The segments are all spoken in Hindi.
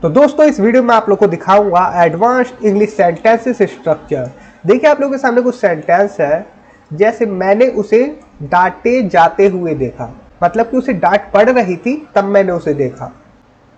तो दोस्तों इस वीडियो में आप लोग को दिखाऊंगा एडवांस्ड इंग्लिश सेंटेंसेस स्ट्रक्चर। देखिए आप लोगों के सामने कुछ सेंटेंस है, जैसे मैंने उसे डांटे जाते हुए देखा, मतलब कि उसे डांट पड़ रही थी तब मैंने उसे देखा।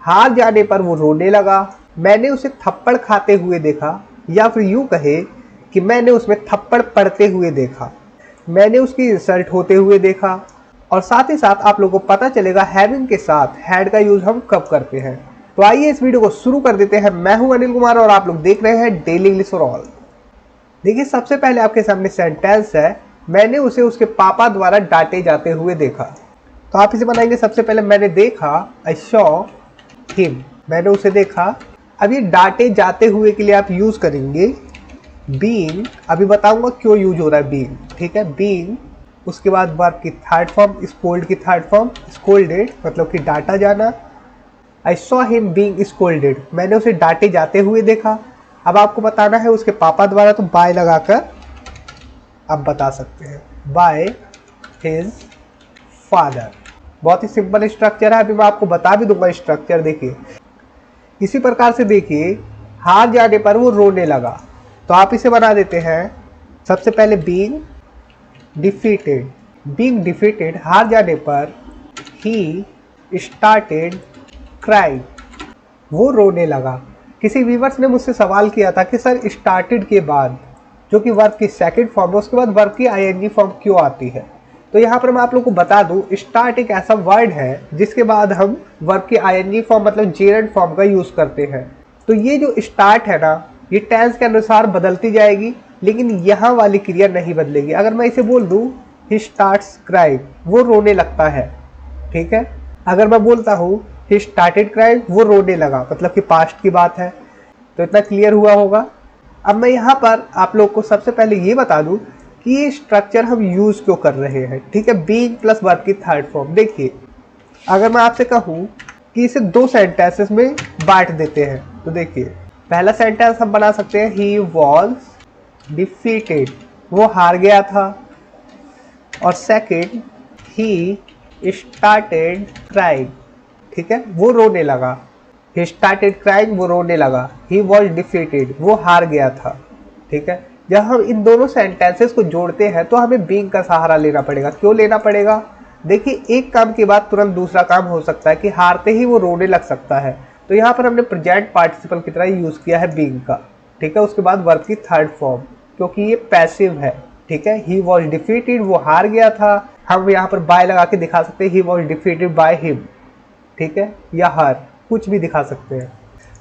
हार जाने पर वो रोने लगा, मैंने उसे थप्पड़ खाते हुए देखा, या फिर यूं कहे कि मैंने उसमें थप्पड़ पड़ते हुए देखा, मैंने उसकी इंसल्ट होते हुए देखा। और साथ ही साथ आप लोगों को पता चलेगा हैविंग के साथ हैड का यूज हम कब करते हैं। तो आइए इस वीडियो को शुरू कर देते हैं। मैं हूं अनिल कुमार और आप लोग देख रहे हैं डेली इंग्लिश फॉर ऑल। देखिए सबसे पहले आपके सामने सेंटेंस है, मैंने उसे उसके पापा द्वारा डांटे जाते हुए देखा। तो आप इसे बनाएंगे, सबसे पहले मैंने देखा, आई सॉ हिम, मैंने उसे देखा। अब ये डांटे जाते हुए के लिए आप यूज करेंगे बीइंग। अभी बताऊंगा क्यों यूज हो रहा है बीइंग, ठीक है। बीइंग, उसके बाद वर्ब की थर्ड फॉर्म स्कोल्ड की थर्ड फॉर्म स्कोल्डेड, मतलब कि डांटा जाना। आई सॉ हिम बीइंग स्कोल्डेड, मैंने उसे डांटे जाते हुए देखा। अब आपको बताना है उसके पापा द्वारा, तो बाय लगाकर आप बता सकते हैं, बाय हिज फादर। बहुत ही सिंपल स्ट्रक्चर है, अभी मैं आपको बता भी दूंगा स्ट्रक्चर। देखिए इसी प्रकार से, देखिए हार जाने पर वो रोने लगा, तो आप इसे बना देते हैं सबसे पहले बीइंग डिफीटेड। बीइंग डिफीटेड, हार जाने पर ही स्टार्टेड क्राइंग, वो रोने लगा। किसी व्यूवर्स ने मुझसे सवाल किया था कि सर स्टार्टेड के बाद, जो कि वर्ब की सेकंड फॉर्म है, उसके बाद वर्ब की आईएनजी फॉर्म क्यों आती है। तो यहाँ पर मैं आप लोग को बता दूं, स्टार्ट एक ऐसा वर्ड है जिसके बाद हम वर्ब की आईएनजी फॉर्म मतलब जेरेंट फॉर्म का यूज करते हैं। तो ये जो स्टार्ट है ना, ये टेंस के अनुसार बदलती जाएगी, लेकिन यहाँ वाली क्रिया नहीं बदलेगी। अगर मैं इसे बोल दूं ही स्टार्ट्स क्राइंग, वो रोने लगता है, ठीक है। अगर मैं बोलता हूँ ही स्टार्टेड क्राइंग, वो रोने लगा, मतलब कि पास्ट की बात है। तो इतना क्लियर हुआ होगा। अब मैं यहाँ पर आप लोग को सबसे पहले ये बता दूं कि ये स्ट्रक्चर हम यूज क्यों कर रहे हैं, ठीक है। बीइंग प्लस वर्ब की थर्ड फॉर्म। देखिए अगर मैं आपसे कहूँ कि इसे दो सेंटेंसेस में बांट देते हैं, तो देखिए पहला सेंटेंस हम बना सकते हैं ही वॉज डिफीटेड, वो हार गया था। और सेकेंड ही स्टार्टेड क्राइंग, ठीक है, वो रोने लगा। ही स्टार्टेड क्राइंग, वो रोने लगा। ही वॉज डिफीटेड, वो हार गया था, ठीक है। जब हम इन दोनों सेंटेंसेस को जोड़ते हैं तो हमें बीइंग का सहारा लेना पड़ेगा। क्यों लेना पड़ेगा? देखिए एक काम के बाद तुरंत दूसरा काम हो सकता है कि हारते ही वो रोने लग सकता है। तो यहाँ पर हमने प्रेजेंट पार्टिसिपल की तरह यूज किया है बीइंग का, ठीक है। उसके बाद वर्ब की थर्ड फॉर्म, क्योंकि ये पैसिव है, ठीक है। ही वॉज डिफीटेड, वो हार गया था। हम यहाँ पर बाय लगा के दिखा सकते हैं he was defeated by him, ठीक है, या हर, कुछ भी दिखा सकते हैं।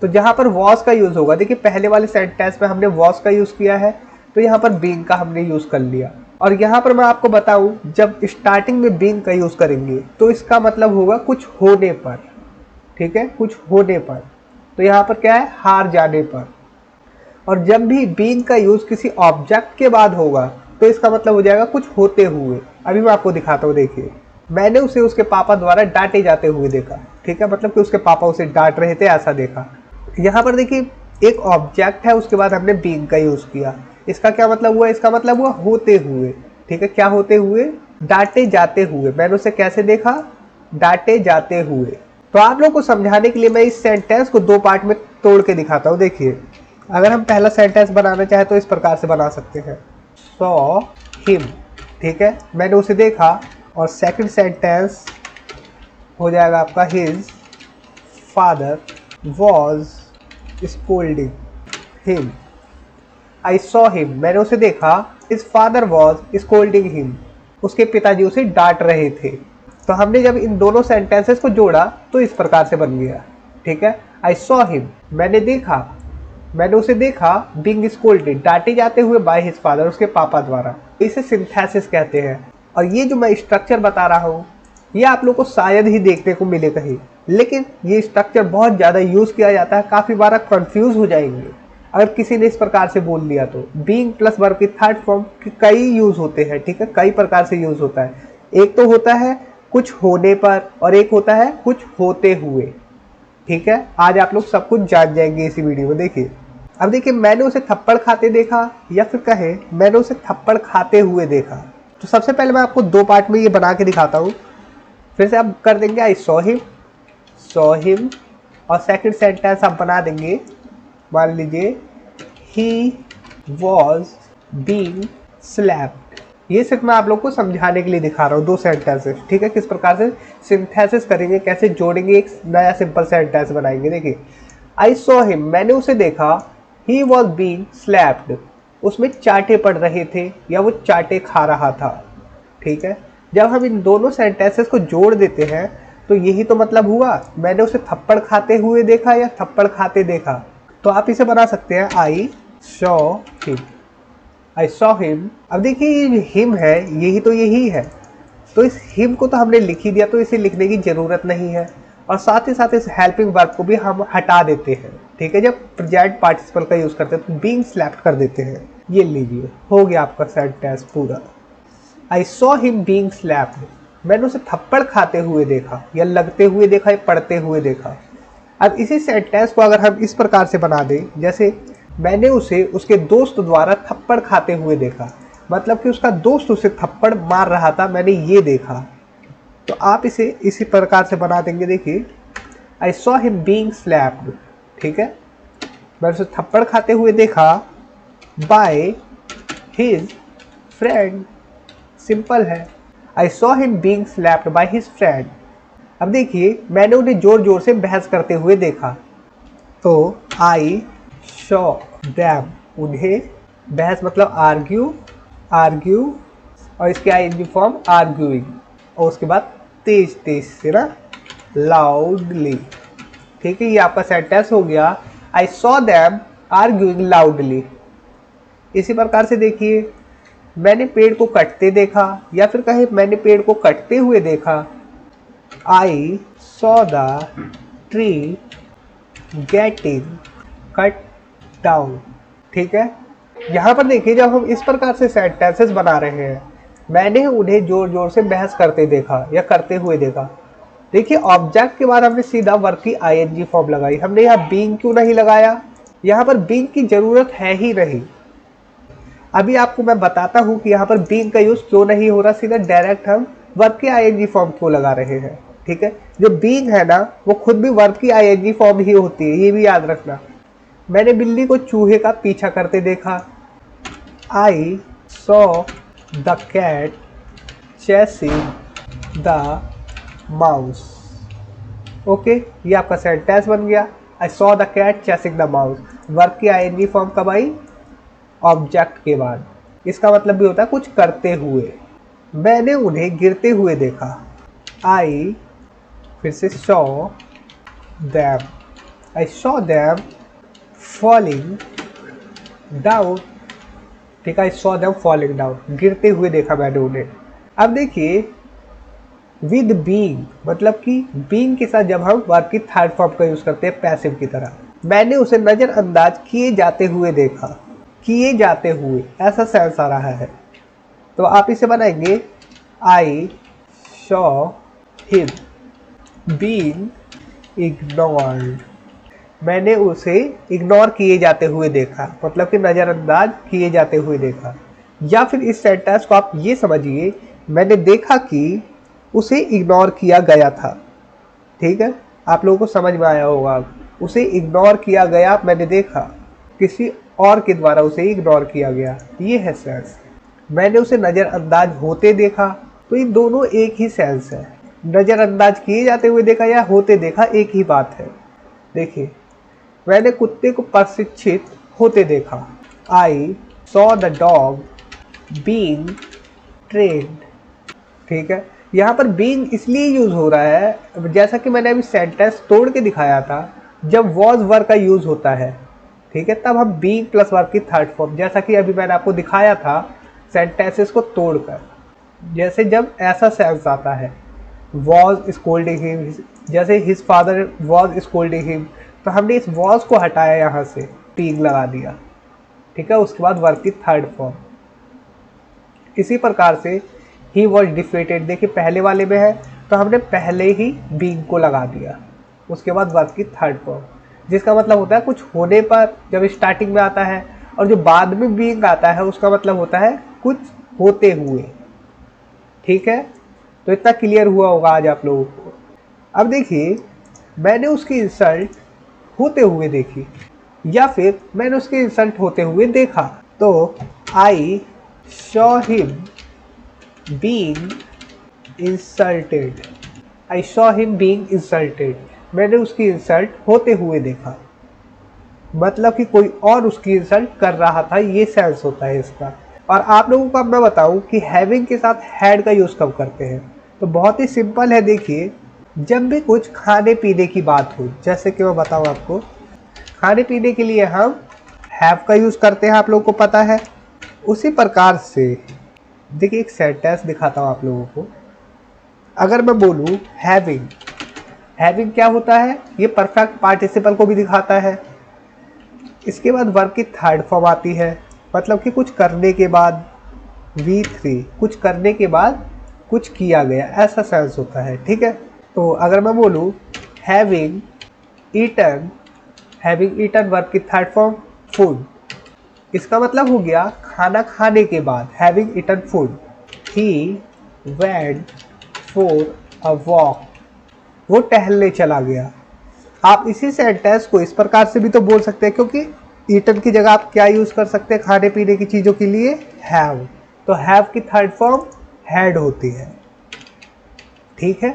तो जहां पर वॉज का यूज होगा, देखिए पहले वाले सेंटेंस में हमने वॉज का यूज किया है, तो यहाँ पर बीइंग का हमने यूज कर लिया। और यहाँ पर मैं आपको बताऊं, जब स्टार्टिंग में बीइंग का यूज करेंगे तो इसका मतलब होगा कुछ होने पर, ठीक है, कुछ होने पर। तो यहाँ पर क्या है, हार जाने पर। और जब भी बीइंग का यूज किसी ऑब्जेक्ट के बाद होगा तो इसका मतलब हो जाएगा कुछ होते हुए। अभी मैं आपको दिखाता हूँ। देखिए मैंने उसे उसके पापा द्वारा डांटे जाते हुए देखा, ठीक है, मतलब कि उसके पापा उसे डांट रहे थे, ऐसा देखा। यहाँ पर देखिए एक ऑब्जेक्ट है, उसके बाद हमने बीइंग का यूज किया। इसका क्या मतलब हुआ? इसका मतलब हुआ होते हुए, ठीक है। क्या होते हुए? डांटे जाते हुए। मैंने उसे कैसे देखा? डांटे जाते हुए। तो आप लोग को समझाने के लिए मैं इस सेंटेंस को दो पार्ट में तोड़ के दिखाता हूँ। देखिए अगर हम पहला सेंटेंस बनाना चाहे तो इस प्रकार से बना सकते हैं, सॉ हिम, ठीक है, मैंने उसे देखा। और सेकंड सेंटेंस हो जाएगा आपका his father was scolding him. I saw him, मैंने उसे देखा। His father was scolding him, उसके पिताजी उसे डांट रहे थे। तो हमने जब इन दोनों सेंटेंसेस को जोड़ा तो इस प्रकार से बन गया, ठीक है। आई सॉ हिम, मैंने देखा, मैंने उसे देखा, बीइंग स्कोल्डेड, डांटे जाते हुए बाय हिज फादर, उसके पापा द्वारा। इसे सिंथेसिस कहते हैं। और ये जो मैं स्ट्रक्चर बता रहा हूँ ये आप लोग को शायद ही देखने को मिले कहीं, लेकिन ये स्ट्रक्चर बहुत ज़्यादा यूज़ किया जाता है। काफ़ी बार आप कंफ्यूज हो जाएंगे अगर किसी ने इस प्रकार से बोल दिया तो। बीइंग प्लस वर्ब की थर्ड फॉर्म के कई यूज़ होते हैं, ठीक है, कई प्रकार से यूज़ होता है। एक तो होता है कुछ होने पर और एक होता है कुछ होते हुए, ठीक है। आज आप लोग सब कुछ जान जाएंगे इसी वीडियो में। देखिए अब देखिए मैंने उसे थप्पड़ खाते देखा, या फिर कहे मैंने उसे थप्पड़ खाते हुए देखा। तो सबसे पहले मैं आपको दो पार्ट में ये बना के दिखाता हूँ। फिर से आप कर देंगे आई सॉ हिम और सेकंड सेंटेंस हम बना देंगे, मान लीजिए ही वॉज बीइंग स्लैप्ड। ये सिर्फ मैं आप लोग को समझाने के लिए दिखा रहा हूँ 2 सेंटेंसेस, ठीक है, किस प्रकार से सिंथेसिस करेंगे, कैसे जोड़ेंगे, एक नया सिंपल सेंटेंस बनाएंगे। देखिए, आई सॉ हिम, मैंने उसे देखा, ही वॉज बीइंग स्लैप्ड, उसमें चाटे पड़ रहे थे या वो चाटे खा रहा था, ठीक है। जब हम इन दोनों सेंटेंसेस को जोड़ देते हैं तो यही तो मतलब हुआ, मैंने उसे थप्पड़ खाते हुए देखा या थप्पड़ खाते देखा। तो आप इसे बना सकते हैं आई सॉ हिम, आई सॉ हिम। अब देखिए ये हिम है, यही है, तो इस हिम को तो हमने लिख ही दिया, तो इसे लिखने की ज़रूरत नहीं है। और साथ ही साथ इस हेल्पिंग वर्ब को भी हम हटा देते हैं, ठीक है। जब प्रेजेंट पार्टिसिपल का यूज़ करते हैं तो बीइंग स्लैप्ड कर देते हैं। ये लीजिए, हो गया आपका सेंटेंस पूरा। आई सॉ हिम बीइंग स्लैप्ड, मैंने उसे थप्पड़ खाते हुए देखा या लगते हुए देखा या पढ़ते हुए देखा। अब इसी सेंटेंस को अगर हम इस प्रकार से बना दें, जैसे मैंने उसे उसके दोस्त द्वारा थप्पड़ खाते हुए देखा, मतलब कि उसका दोस्त उसे थप्पड़ मार रहा था, मैंने ये देखा। तो आप इसे इसी प्रकार से बना देंगे। देखिए, आई सॉ हिम बीइंग स्लैप्ड, ठीक है, मैंने उसे थप्पड़ खाते हुए देखा बाय हिज फ्रेंड, सिंपल है। आई saw him being slapped by his friend. अब देखिए, मैंने उन्हें जोर जोर से बहस करते हुए देखा, तो आई सॉ देम, उन्हें, बहस मतलब आर्ग्यू, और इसके आईएनजी फॉर्म आर्ग्यूइंग, और उसके बाद तेज तेज से ना, लाउडली, ठीक है। ये आपका सेंटेंस हो गया, I saw them arguing loudly. इसी प्रकार से देखिए, मैंने पेड़ को कटते देखा, या फिर कहे मैंने पेड़ को कटते हुए देखा, I saw the tree getting cut down, ठीक है। यहाँ पर देखिए, जब हम इस प्रकार से सेंटेंसेस बना रहे हैं, मैंने उन्हें जोर जोर से बहस करते देखा या करते हुए देखा। देखिए, ऑब्जेक्ट के बाद हमने सीधा वर्ब की आईएनजी फॉर्म लगाई, हमने यहाँ बीइंग क्यों नहीं लगाया, यहाँ पर बीइंग की जरूरत है ही नहीं। अभी आपको मैं बताता हूँ कि यहाँ पर बीइंग का यूज क्यों नहीं हो रहा, सीधा डायरेक्ट हम वर्ब की आईएनजी फॉर्म क्यों लगा रहे हैं, ठीक है। जो बीइंग है ना, वो खुद भी वर्ब की आईएनजी फॉर्म ही होती है, ये भी याद रखना। मैंने बिल्ली को चूहे का पीछा करते देखा, I saw the cat chasing the mouse, okay. ये आपका सेंटेंस बन गया, I saw the cat chasing the mouse. Verb की आईएनजी फॉर्म कब आई, ऑब्जेक्ट के बाद। इसका मतलब भी होता है कुछ करते हुए। मैंने उन्हें गिरते हुए देखा, आई, फिर से saw them, I saw them falling down, ठीक है, I saw them falling down, गिरते हुए देखा मैंने उन्हें। अब देखिए, विद बीइंग, मतलब कि बीइंग के साथ जब हम वर्ब की थर्ड फॉर्म का यूज करते हैं पैसिव की तरह, मैंने उसे नजरअंदाज किए जाते हुए देखा, किए जाते हुए, ऐसा सेंस आ रहा है। तो आप इसे बनाएंगे, आई सॉ हिम बीइंग इग्नोर्ड, मैंने उसे इग्नोर किए जाते हुए देखा, मतलब कि नज़रअंदाज किए जाते हुए देखा। या फिर इस सेंटेंस को आप ये समझिए, मैंने देखा कि उसे इग्नोर किया गया था, ठीक है। आप लोगों को समझ में आया होगा, उसे इग्नोर किया गया, मैंने देखा किसी और के द्वारा उसे इग्नोर किया गया, ये है सेंस। मैंने उसे नज़रअंदाज होते देखा, तो ये दोनों एक ही सेंस है। नज़रअंदाज किए जाते हुए देखा या होते देखा, एक ही बात है। देखिए, मैंने कुत्ते को प्रशिक्षित होते देखा, I saw the dog being trained, ठीक है। यहाँ पर बीइंग इसलिए यूज हो रहा है, जैसा कि मैंने अभी सेंटेंस तोड़ के दिखाया था, जब वॉज वर्ब का यूज होता है, ठीक है, तब हम बीइंग प्लस वर्ब की थर्ड फॉर्म, जैसा कि अभी मैंने आपको दिखाया था सेंटेंसेस को तोड़कर, जैसे जब ऐसा सेंस आता है, वॉज स्कोल्डिंग हिम, जैसे his father was scolding him, तो हमने इस वॉज को हटाया, यहाँ से बीइंग लगा दिया, ठीक है। उसके बाद वर्ब की थर्ड फॉर्म। इसी प्रकार से ही वॉज डिफीटेड, देखिए पहले वाले में है तो हमने पहले ही बीइंग को लगा दिया, उसके बाद वर्ब की थर्ड फॉर्म, जिसका मतलब होता है कुछ होने पर जब स्टार्टिंग में आता है, और जो बाद में बीइंग आता है उसका मतलब होता है कुछ होते हुए, ठीक है। तो इतना क्लियर हुआ होगा आज आप लोगों को। अब देखिए, मैंने उसकी इंसल्ट होते हुए देखी, या फिर मैंने उसकी इंसल्ट होते हुए देखा। तो I saw him being insulted. I saw him being insulted. मैंने उसकी इंसल्ट होते हुए देखा, मतलब कि कोई और उसकी इंसल्ट कर रहा था, ये सेंस होता है इसका। और आप लोगों को अब मैं बताऊं कि हैविंग के साथ हैड का यूज़ कब करते हैं। तो बहुत ही सिंपल है, देखिए, जब भी कुछ खाने पीने की बात हो, जैसे कि मैं बताऊं आपको, खाने पीने के लिए हम हैव का यूज़ करते हैं, आप लोगों को पता है। उसी प्रकार से देखिए एक सेंटेंस दिखाता हूँ आप लोगों को। अगर मैं बोलूँ हैविंग, हैविंग क्या होता है, ये परफेक्ट पार्टिसिपल को भी दिखाता है। इसके बाद वर्ब की थर्ड फॉर्म आती है, मतलब कि कुछ करने के बाद, V3, कुछ करने के बाद कुछ किया गया, ऐसा सेंस होता है, ठीक है। तो अगर मैं बोलूँ having eaten, having eaten verb की थर्ड फॉर्म फूड, इसका मतलब हो गया खाना खाने के बाद, having eaten food. He went for a walk, वो टहलने चला गया। आप इसी सेंटेंस को इस प्रकार से भी तो बोल सकते हैं, क्योंकि ईटन की जगह आप क्या यूज़ कर सकते हैं खाने पीने की चीज़ों के लिए, हैव। तो हैव की थर्ड फॉर्म हैड होती है, ठीक है।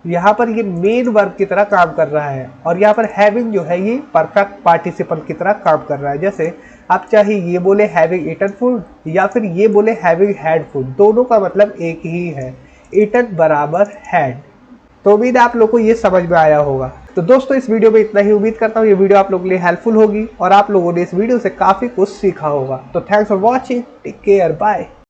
यहाँ पर ये मेन वर्ब की तरह काम कर रहा है, और यहाँ पर हैविंग जो है ये परफेक्ट पार्टिसिपल की तरह काम कर रहा है। जैसे आप चाहे ये बोले हैविंग ईटन फूड, या फिर ये बोले हैविंग हैड फूड, दोनों का मतलब एक ही है, ईटन बराबर हैड। तो उम्मीद है आप लोग को ये समझ में आया होगा। तो दोस्तों इस वीडियो में इतना ही। उम्मीद करता हूँ ये वीडियो आप लोगों के लिए हेल्पफुल होगी और आप लोगों ने इस वीडियो से काफ़ी कुछ सीखा होगा। तो thanks for watching, take care, bye.